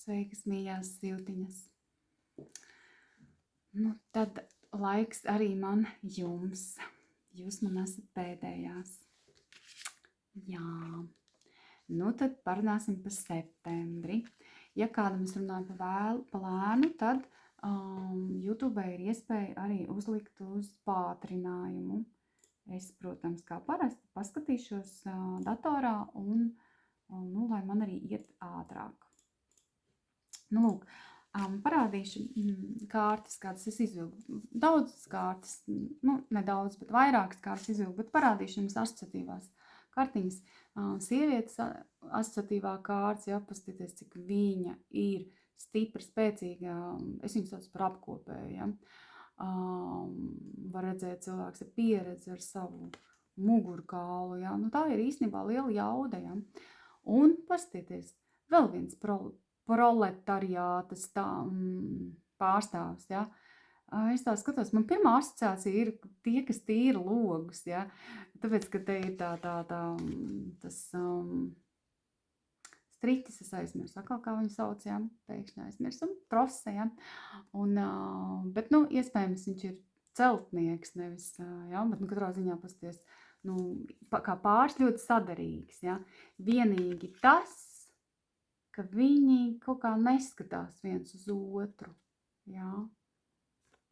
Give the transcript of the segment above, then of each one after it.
Sveikas, mīļās siltiņas. Nu, tad laiks arī man jums. Jūs man esat pēdējās. Jā. Nu, tad parunāsim par septembri. Ja kādam es runāju pa lēnu, tad YouTube ir iespēja arī uzlikt uz pātrinājumu. Es, protams, kā parasti paskatīšos datorā un, lai man arī iet ātrāk. Nu, lūk, parādīšu kārtas, kādas es izvilku. Daudzas kārtas, nu, nedaudz, bet vairākas kārtas izvilku, bet parādīšu jums asociatīvās kartiņas. Sievietes asociatīvā kārtas, ja paskatīties, cik viņa ir stipra, spēcīga, es viņu saucu par apkopēju, ja. Var redzēt cilvēks ar pieredzi, ar savu mugurkaulu, ja. Nu, tā ir īstenībā liela jauda, ja. Un paskatīties, vēl viens proletariātas pārstāvs, ja. Es tā skatos, man pirmā asociācija ir tie, kas tīra logus, ja. Tāpēc, ka te ir tas striķis, es aizmirsu, atkal kā viņu sauc, ja, pēkšņi aizmirsu, trose, ja. Un, bet, nu, iespējams, viņš ir celtnieks, nevis, ja, bet, nu, katrā ziņā pasties, nu, kā pāris ļoti sadarīgs, ja. Vienīgi tas, ka viņi kaut kā neskatās viens uz otru, jā.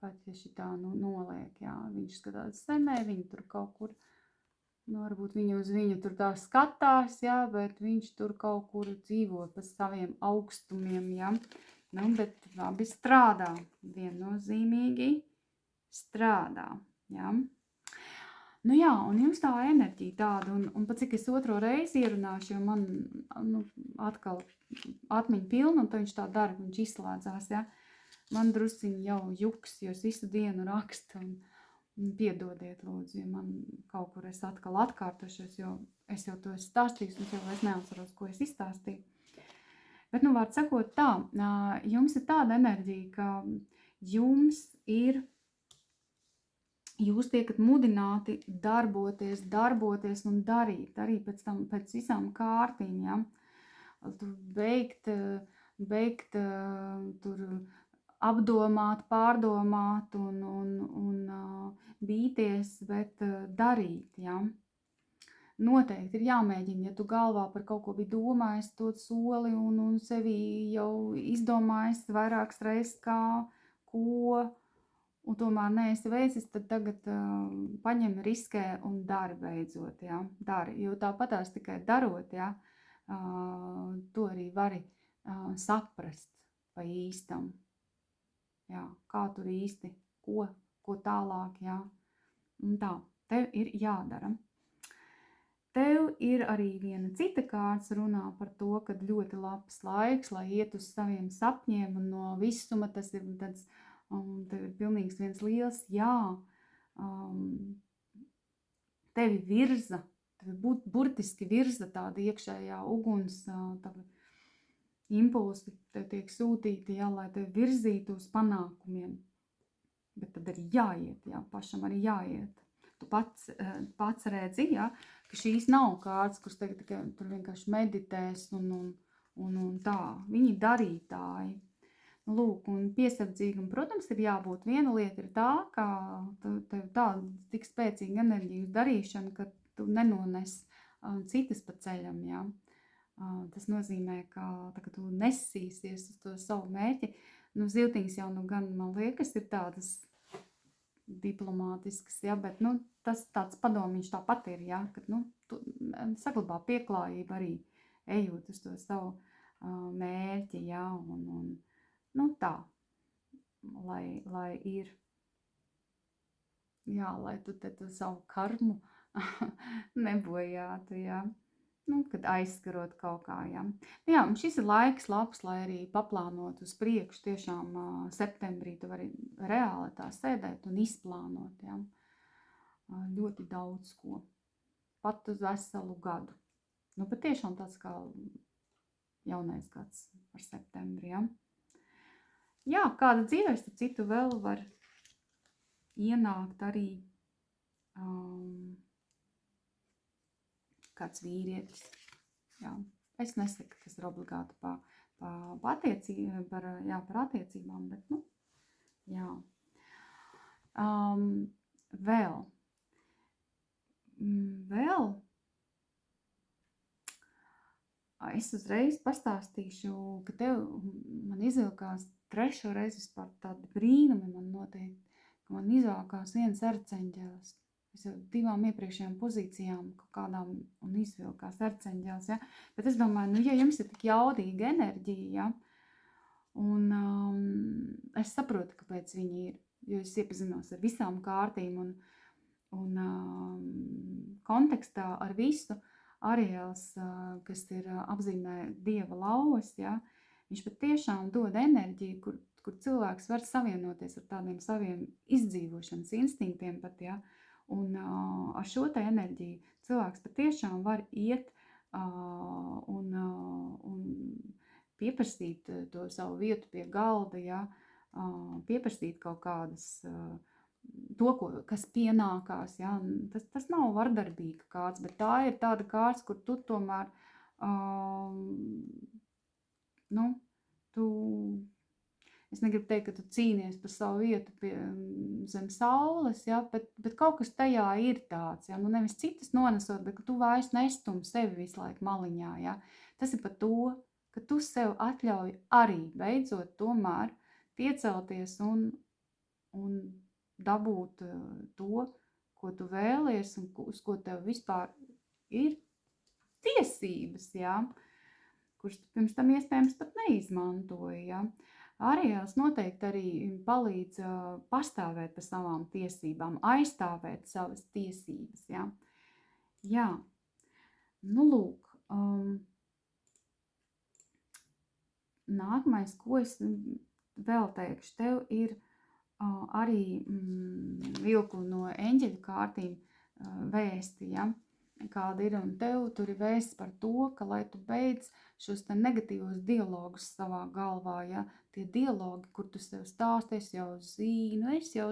Pat, ja šitā noliek, jā, viņš skatās zemē, viņi tur kaut kur, nu, varbūt viņi uz viņu tur tā skatās, jā, bet viņš tur kaut kur dzīvo pa saviem augstumiem, jā. Nu, bet labi strādā, viennozīmīgi strādā, jā. Nu jā, un jums tā enerģija tāda, un pat cik es otro reizi ierunāšu, jo man, nu, atkal atmiņa pilna, un tad viņš tā dara, viņš izslēdzās, ja. Man drusciņi jau juks, jo es visu dienu rakstu, un piedodiet, lūdzu, ja man kaut kur es atkal atkārtošos, jo es jau to esmu stāstījis, un jau es neatceros, ko es izstāstīju. Bet, nu, vārds sakot tā, jums ir tāda enerģija, ka jūs tiekat mudināti darboties un darīt, arī pēc visām kārtīm, ja. Tur beigt tur apdomāt, pārdomāt un bīties, bet darīt, ja. Noteikti ir jāmēģina, ja tu galvā par kaut ko biji domājis, to soli un sevi jau izdomājis vairākas reizes kā, ko, un tomēr neesi veicis, tad tagad paņem, riskē un dari beidzot, ja, dari, jo tāpatās tikai darot, ja, to arī vari saprast pa īstam, jā, kā tur īsti, ko tālāk, jā, un tā, tev ir jādara. Tev ir arī viena cita kārtas runā par to, ka ļoti labs laiks, lai iet uz saviem sapņiem, un no visuma tas ir tāds, tev ir pilnīgs viens liels jā, tevi virza, tevi burtiski virza tāda iekšējā uguns, tāda impulsi tev tiek sūtīti, jā, lai tevi virzītu uz panākumiem, bet tad arī jāiet, jā, pašam arī jāiet. Tu pats redzi, jā, ka šīs nav kārtas, kuras tagad tikai tur vienkārši meditēs un tā, viņi darītāji. Nu, lūk, un piesardzīgam, protams, ir jābūt. Viena lieta ir tā, ka tev tāda tik spēcīga enerģija uz darīšanu, ka tu nenones citas pa ceļam, jā. Tas nozīmē, ka tu nesīsies uz to savu mērķi. Nu, ziltiņas jau nu gan, man liekas, ir tādas diplomātiskas, ja, bet, nu, tas tāds padomiņš tāpat ir, ja, ka, nu, tu saglabā pieklājību arī ejot uz to savu mērķi, ja, un nu, tā, lai ir, jā, lai tu te tu savu karmu nebojātu, ja, nu, kad aizskarot kaut kā, ja. Jā, un šis ir laiks labs, lai arī paplānot uz priekšu, tiešām septembrī tu vari reāli tā sēdēt un izplānot, ja. Ļoti daudz ko, pat uz veselu gadu. Nu, pat tiešām tāds kā jaunais gads par septembri, ja. Jā, kāda dzīvēs, tad citu vēl var ienākt arī kāds vīrietis. Jā. Es nesaku, ka tas ir obligāti pa par attiecībām, bet, nu, jā. Vēl. Vēl es uzreiz pastāstīšu, ka man izvilkās 3. reizi vispār tādi brīnumi man noteikti, ka man izvilkās viens arceņģelis. Es jau 2 iepriekšējām pozīcijām kaut kādām un izvilkās arceņģelis, ja. Bet es domāju, ja jums ir tik jaudīga enerģija, ja, un es saprotu, kāpēc viņi ir, jo es iepazinos ar visām kārtīm un kontekstā ar visu. Ariels, kas ir apzīmē dieva lauvas, ja, viņš patiešām dod enerģiju, kur cilvēks var savienoties ar tādiem saviem izdzīvošanas instinktiem pat, ja, un ar šo te enerģiju cilvēks patiešām var iet un pieprasīt to savu vietu pie galda, ja, pieprasīt kaut kādas kas pienākās, ja, tas nav vardarbīga kārts, bet tā ir tāda kārts, kur tu tomēr, es negribu teikt, ka tu cīnies par savu vietu zem saules, ja, bet kaut kas tajā ir tāds, ja, nevis citas nonesot, bet ka tu vairs nestum sevi visu laiku maliņā, ja. Tas ir par to, ka tu sev atļauj arī beidzot tomēr piecelties un dabūt to, ko tu vēlies un uz ko tev vispār ir tiesības, ja, kuras tu pirms tam iespējams pat neizmantoji, ja. Ariels noteikti arī palīdz pastāvēt par savām tiesībām, aizstāvēt savas tiesības, ja. Jā, nu lūk, nākamais, ko es vēl teikšu, tev ir arī vilku no eņģeļu kārtīm vēsti, ja, kāda ir, un tev tur ir vēsts par to, ka lai tu beidz šos te negatīvos dialogus savā galvā, ja, tie dialogi, kur tu sev stāsti, es jau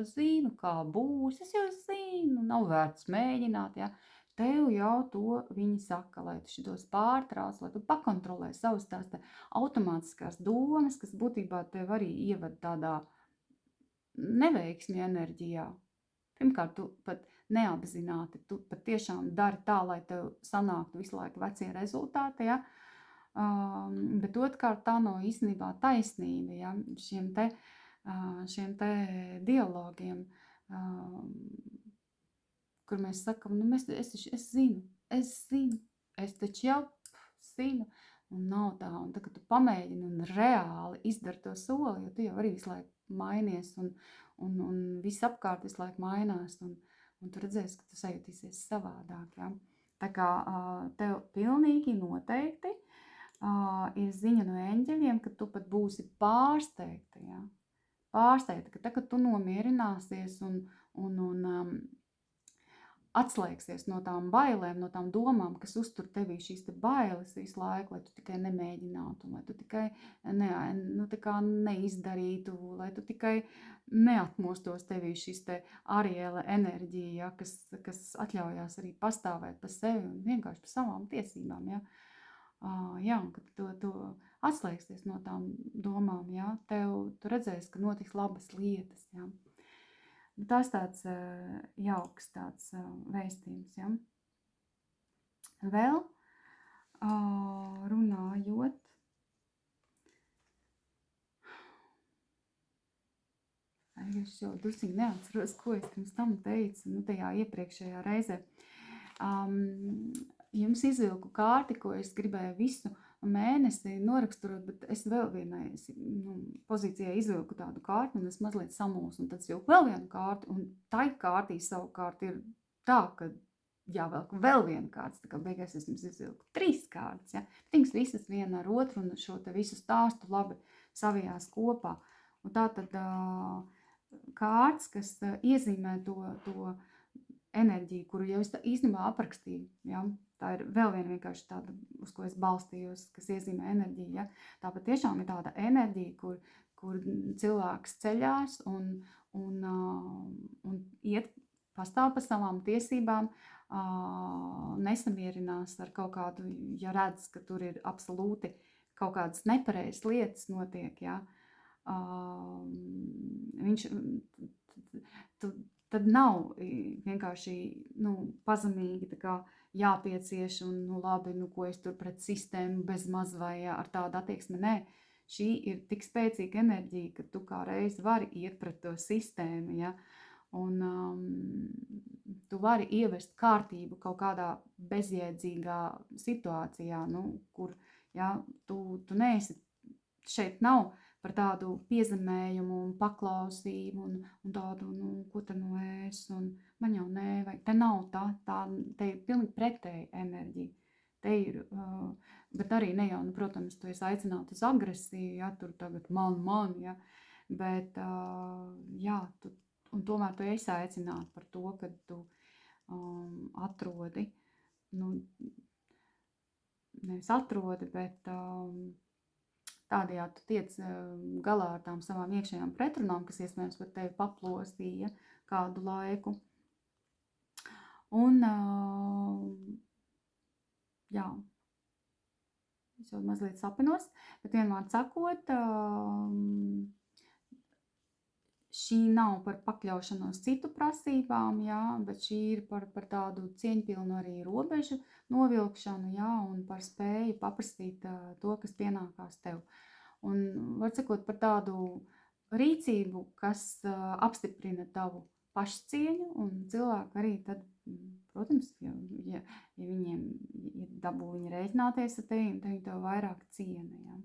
zinu, kā būs, es jau zinu, nav vērts mēģināt, ja, tev jau to viņi saka, lai tu šitos pārtrauc, lai tu pakontrolē savas tās te automātiskās domas, kas būtībā tev arī ieved tādā neveiksmi enerģijā. Pirmkārt, tu pat neapzināti, tu pat tiešām dari tā, lai tev sanāktu visu laiku vecie rezultāti, ja? Bet otrkārt, tā nav īstenībā taisnība, ja? Šiem te dialogiem, kur mēs sakam, es zinu, es taču jau zinu, un nav tā, un tad, kad tu pamēģini un reāli izdari to soli, jo tu jau arī visu laiku mainies un viss apkārt visu laiku mainās un tu redzēsi, ka tu sajutīsies savādāk, ja. Tā kā tev pilnīgi noteikti ir ziņa no eņģeļiem, ka tu pat būsi pārsteigta, ja. Pārsteigta, ka tā, kad tu nomierināsies un atslēgsies no tām bailēm, no tām domām, kas uztur tevī šīs te bailes visu laiku, lai tu tikai nemēģinātu, lai tu tikai neizdarītu, lai tu tikai neatmostos tevī šīs te Ariela enerģija, ja, kas atļaujās arī pastāvēt par sevi un vienkārši par savām tiesībām, ja. Jā, un kad tu atslēgsies no tām domām, ja, tu redzēsi, ka notiks labas lietas, ja. Tas tāds jauks tāds vēstījums, ja. Vēl runājot, es jau drusīgi neatceros, ko es pirms tam teicu, tajā iepriekšējā reizē. Jums izvilku kārti, ko es gribēju visu mēnesi noraksturot, bet es vēl vienai pozīcijai izvilku tādu kārti, un es mazliet samulsu, un tad es vilku vēl vienu kārti, un tai kārtī savukārt ir tā, ka jāvelk vēl viena kārtas, tā kā beigās es jums izvilku 3 kārtas, ja. Viņas visas viena ar otru, un šo te visu stāstu labi savijās kopā. Un tā tad kārtas, kas iezīmē to enerģiju, kuru jau es īstenībā aprakstīju, ja. Tā ir vēl viena vienkārši tāda, uz ko es balstījos, kas iezīmē enerģiju, ja. Tā patiešām ir tāda enerģija, kur cilvēks ceļās un iet pastāv par savām tiesībām, nesamierinās ar kaut kādu, ja redz, ka tur ir absolūti kaut kādas nepareizas lietas notiek, ja, viņš, tad nav vienkārši, pazemīgi tā kā jāpiecieš un, labi, ko es tur pret sistēmu bez maz vai ar tādu attieksmi, nē. Šī ir tik spēcīga enerģija, ka tu kā reiz vari iet pret to sistēmu, ja, un tu vari ievest kārtību kaut kādā bezjēdzīgā situācijā, kur, ja, tu neesi, šeit nav par tādu piezemējumu un paklausību un tādu, ko te es, un man jau nevajag, te nav te ir pilnīgi pretēja enerģija. Te ir, bet arī ne jau, protams, tu esi aicināta uz agresiju, ja, tur tagad man, ja, bet, jā, un tomēr tu esi aicināta par to, ka tu atrodi, nevis atrodi, bet tādējādi tu tiec galā ar tām savām iekšējām pretrunām, kas iespējams pat tevi paplostīja kādu laiku. Un, jā, es jau mazliet sapinos, bet vienmēr sakot, šī nav par pakļaušanos citu prasībām, jā, bet šī ir par tādu cieņpilnu arī robežu novilkšanu, jā, un par spēju paprasīt to, kas pienākās tev. Un, var sakot, par tādu rīcību, kas apstiprina tavu pašcieņu, un cilvēku arī tad, protams, ja viņiem ir dabū viņi rēķināties ar tevi, tad viņi tev vairāk ciena, jā.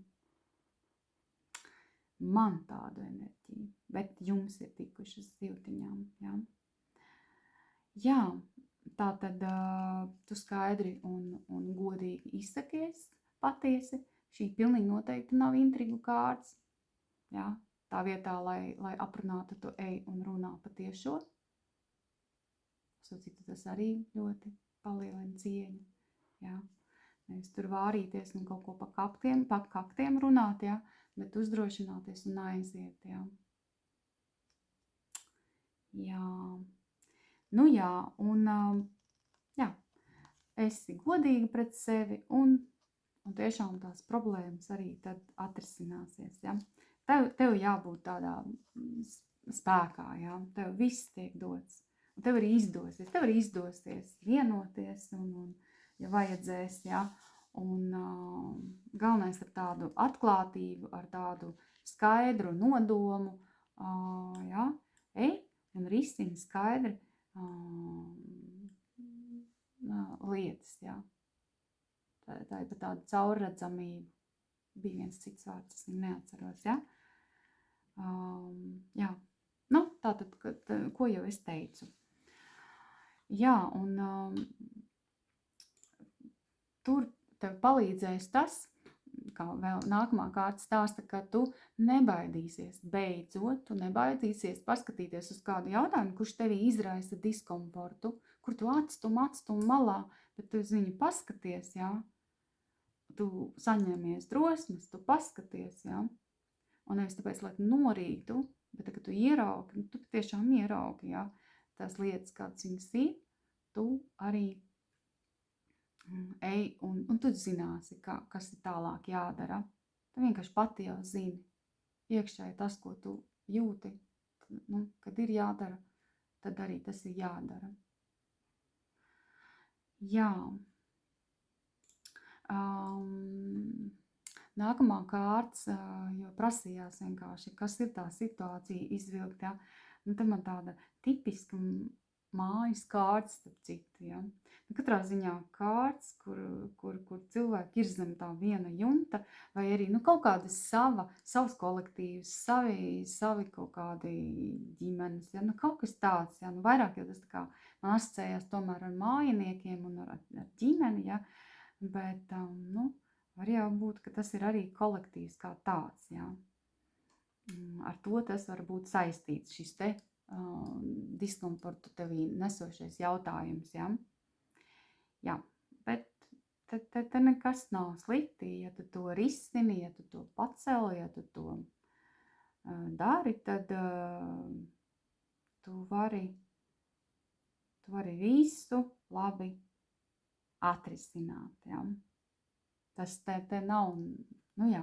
Man tādu enerģiju, bet jums ir tikušas siltiņām, jā. Jā, tā tad tu skaidri un godīgi izsakies patiesi, šī pilnīgi noteikti nav intrigu kārts, jā. Tā vietā, lai aprunātu, tu ej un runā patiešo. Citu tas arī ļoti palielina cieņu, jā. Nevis tur vārīties un kaut ko pa kaktiem runāt, jā, bet uzdrošināties un aiziet, jā. Jā. Jā, un jā, esi godīga pret sevi un tiešām tās problēmas arī tad atrisināsies, jā. Tev jābūt tādā spēkā, jā, tev viss tiek dots. Un tev arī izdosies vienoties un ja vajadzēs, jā, un galvenais ar tādu atklātību, ar tādu skaidru nodomu, jā, ej un risini skaidri lietas, jā. Tā ir tāda caurredzamība. Bija viens cits vārds, es viņu neatceros, jā. Jā, tātad, ko jau es teicu. Jā, un tur tev palīdzēs tas, kā vēl nākamā kārta stāsta, ka tu nebaidīsies, beidzot, tu nebaidīsies paskatīties uz kādu jautājumu, kurš tevī izraisa diskomfortu, kur tu atstum malā, bet tu uz viņu paskaties, jā. Tu saņemies drosmes, tu paskaties, jā. Un nevis tāpēc, lai tu norītu, bet, kad tu ieraugi, tu patiešām ieraugi, jā, tās lietas, kādas viņas ir, tu arī ej un tu zināsi, kas ir tālāk jādara. Tu vienkārši pati jau zini. Iekšēji tas, ko tu jūti, kad ir jādara, tad arī tas ir jādara. Jā. Nākamā kārts, jo prasījās vienkārši, kas ir tā situācija izvilkt, ja? Te man tāda tipiska mājas kārts, starp citu, ja? Katrā ziņā kārts, kur cilvēki ir zem tā viena jumta, vai arī kaut kāda savs kolektīvs, savi kaut kādi ģimenes, ja? Kaut kas tāds, ja? Vairāk jau tas tā kā man asociējās tomēr ar mājiniekiem un ar ģimeni, ja? Bet, var jau būt, ka tas ir arī kolektīvs kā tāds, jā. Ar to tas var būt saistīts, šis te diskomfortu tevī nesošais jautājums, jā. Jā, bet te nekas nav slikti, ja tu to risini, ja tu to paceli, ja tu to dari, tad tu vari visu labi atrisināt, jā. Tas te nav Nu jā,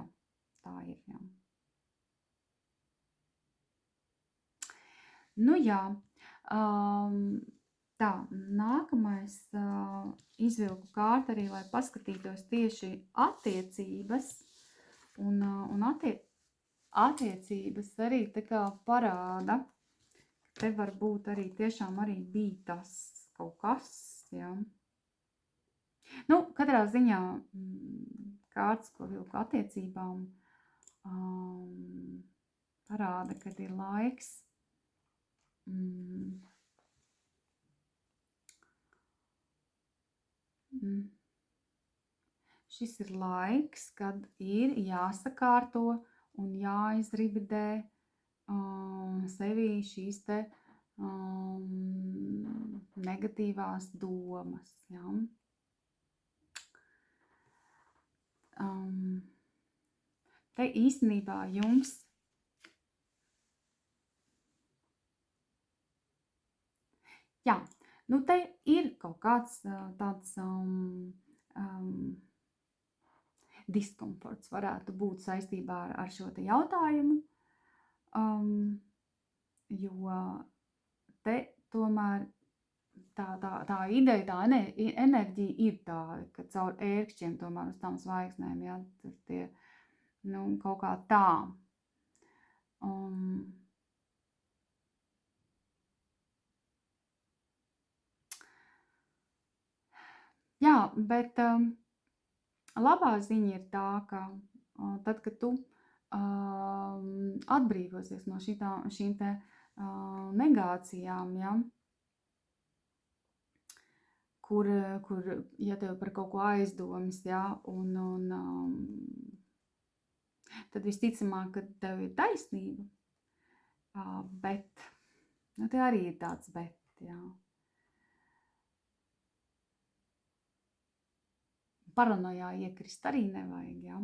tā ir, jā. Nu jā, tā, nākamais izvilku kārtu arī, lai paskatītos tieši attiecības, un attiecības arī tā kā parāda, te varbūt arī tiešām arī bija tas kaut kas, jā. Nu, katrā ziņā kārtas, ko vilku attiecībām, parāda, kad ir laiks šis ir laiks, kad ir jāsakārto un jāizribidē sevī šīs te negatīvās domas, ja? Te īstenībā jums jā, nu te ir kaut kāds tāds diskomforts varētu būt saistībā ar šo te jautājumu, jo te tomēr tā ideja, tā enerģija ir tāda, ka caur ērkšķiem tomēr uz tām zvaigznēm, ja, tur tie, nu, kaut kā tā. Jā, bet labā ziņa ir tā, ka tad, kad tu atbrīvosies no šīm te negācijām, ja, kur, ja tev par kaut ko aizdomas, ja, un tad visticamāk, ka tev ir taisnība, bet, nu, te arī ir tāds bet, jā. Paranojā iekrist arī nevajag, jā.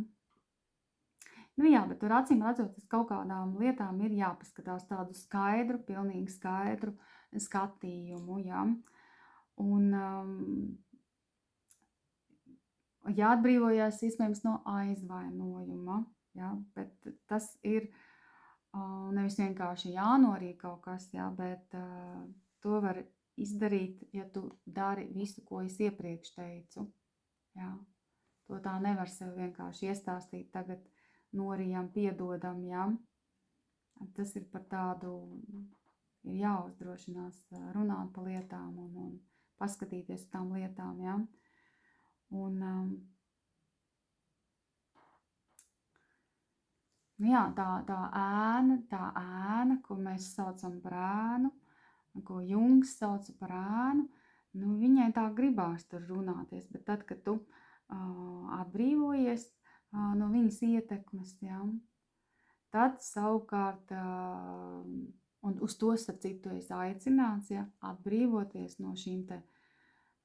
Nu jā, bet tur acīm redzot, uz kaut kādām lietām ir jāpaskatās tādu skaidru, pilnīgi skaidru skatījumu, jā. Un jāatbrīvojās iespējams no aizvainojuma, jā, bet tas ir nevis vienkārši jānorīk kaut kas, jā, bet to var izdarīt, ja tu dari visu, ko es iepriekš teicu, jā. To tā nevar sev vienkārši iestāstīt, tagad norijam, piedodam, jā. Tas ir par tādu, ir jāuzdrošinās runāt par lietām un paskatīties uz tām lietām, jā. Un, jā, tā ēna, ko mēs saucam par ēnu, ko Jungs sauca par ēnu, nu, viņai tā gribās tur runāties, bet tad, kad tu atbrīvojies no viņas ietekmes, jā, tad savukārt, un uz to starp citu es aicināts, ja, atbrīvoties no šīm te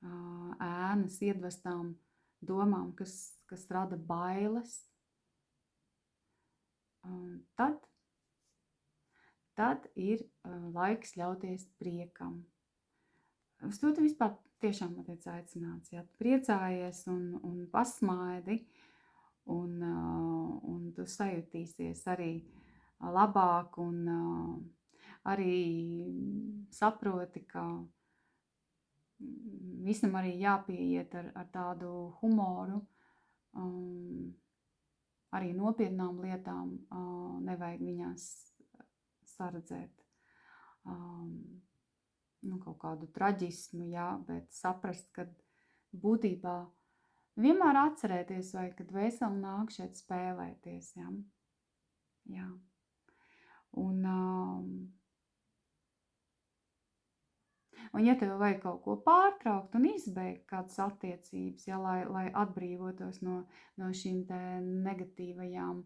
ēnas iedvestām domām, kas rada bailes, tad ir laiks ļauties priekam. Uz to tu vispār tiešām attiec aicināts, ja tu priecājies un pasmaidi, un tu sajutīsies arī labāk, un arī saproti, ka visam arī jāpieiet ar tādu humoru, arī nopietnām lietām nevajag viņās saredzēt kaut kādu traģismu, jā, bet saprast, ka būtībā vienmēr atcerēties, vai kad dvēseli nāk šeit spēlēties, jā. Jā. Un ja tev vajag kaut ko pārtraukt un izbeigt kādas attiecības, ja, lai atbrīvotos no šīm te negatīvajām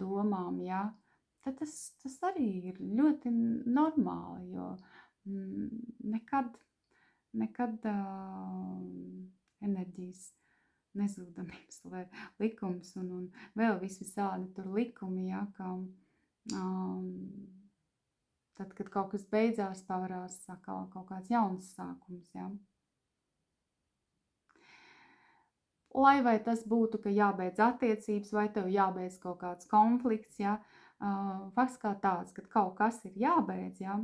domām, ja, tad tas arī ir ļoti normāli, jo nekad enerģijas nezūdamības likums un vēl visādi tur likumi, ja, ka tad, kad kaut kas beidzās, pavarās kaut kāds jauns sākums, ja. lai vai tas būtu, ka jābeidz attiecības, vai tev jābeidz kaut kāds konflikts, ja, fakts kā tāds, kad kaut kas ir jābeidz, ja,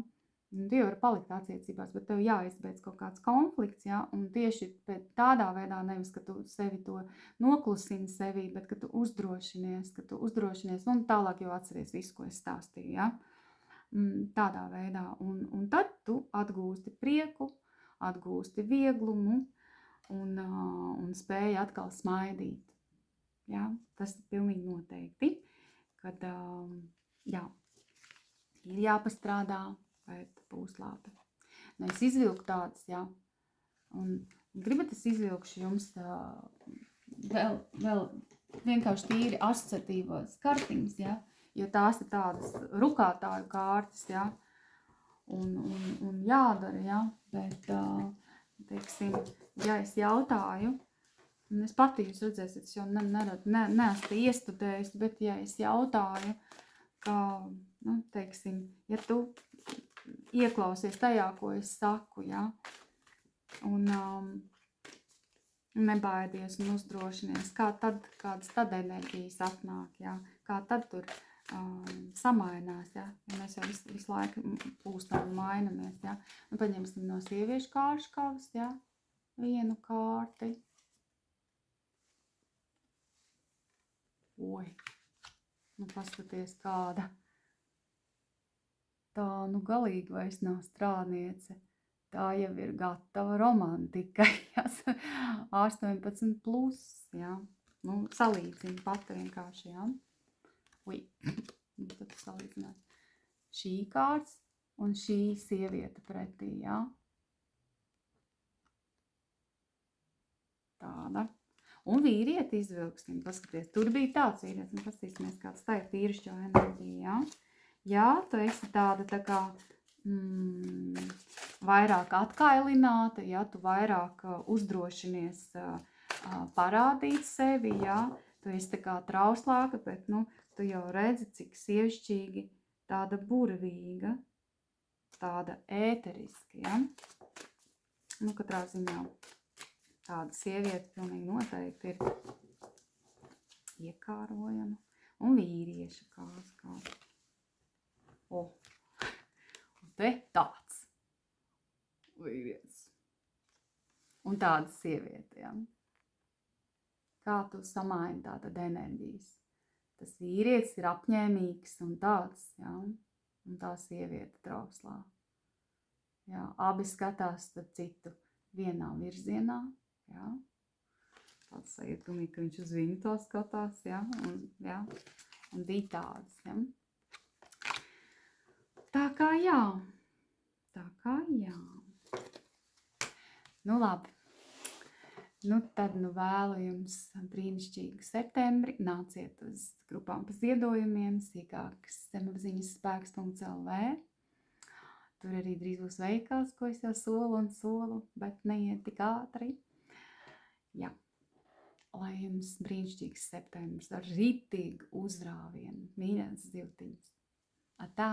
tu jau vari palikt attiecībās, bet tev jāizbeidz kaut kāds konflikts, ja, un tieši tādā veidā nevis, ka tu sevi to noklusini sevī, bet ka tu uzdrošinies, un tālāk jau atceries visu, ko es stāstīju, ja. Tādā veidā, un tad tu atgūsti prieku, atgūsti vieglumu un spēji atkal smaidīt. Ja? Tas ir pilnīgi noteikti, kad jā, ir jāpastrādā, vai būs labi. Nu, es izvilku tādas, ja, un gribat es izvilkšu jums vēl vienkārši tīri asociatīvos kartiņas, ja, jo tās ir tādas rukātāju kārtas, ja, un jādara, ja, bet, teiksim, ja es jautāju, un es pati jūs redzēsiet, es jau neesmu iestudējusi, bet ja es jautāju, ka, nu, teiksim, ja tu ieklausies tajā, ko es saku, ja, un nebaidies un uzdrošinies, kādas tad enerģijas atnāk, ja, kā tad tur samainās, ja, ja mēs jau visu laiku pūstam un mainamies, ja. Nu, paņemsim no sieviešu kārškavas, ja, vienu kārti. Oi, nu paskaties kāda. Tā, nu galīgi vairs nav strādniece. Tā jau ir gatava romantika, ja, 18 plus, ja. Nu, salīdzina pat vienkārši, ja. Ui, tad salīdzināt. Šī kārts un šī sieviete pretī, ja. Tāda. Un vīrieti izvilksim, paskaties. Tur bija tāds vīrietis, un paskatīsimies, kāds tā ir tīrišķo enerģija, ja. Jā, tu esi tāda tā kā vairāk atkailināta, ja, tu vairāk uzdrošinies parādīt sevi, ja, tu esi tā kā trauslāka, bet, nu, tu jau redzi, cik sievišķīgi tāda burvīga, tāda ēteriska, ja. Nu, katrā ziņā tāda sieviete pilnīgi noteikti ir iekārojama. Un vīrieša kāds. Un te tāds vīrietis. Un tāda sieviete, ja. Kā tu samaini tātad enerģijas. Tas vīrietis ir apņēmīgs un tāds, ja. Un tā sieviete trauslā. Jā, abi skatās starp citu vienā virzienā, ja. Tāds sajūt, ka viņš uz viņu tā skatās, ja. Un bija tādas, ja. Tā kā jā. Nu labi. Nu tad vēlu jums brīnišķīgu septembri. Nāciet uz grupām pa ziedojumiem, sīkākas zemapziņas spēks.lv. Tur arī drīz būs veikals, ko es jau solu, bet neiet tik ātri. Jā. Lai jums brīnišķīgs septembris ar ritīgu uzrāvienu. Mīļās zivtiņas. Atā!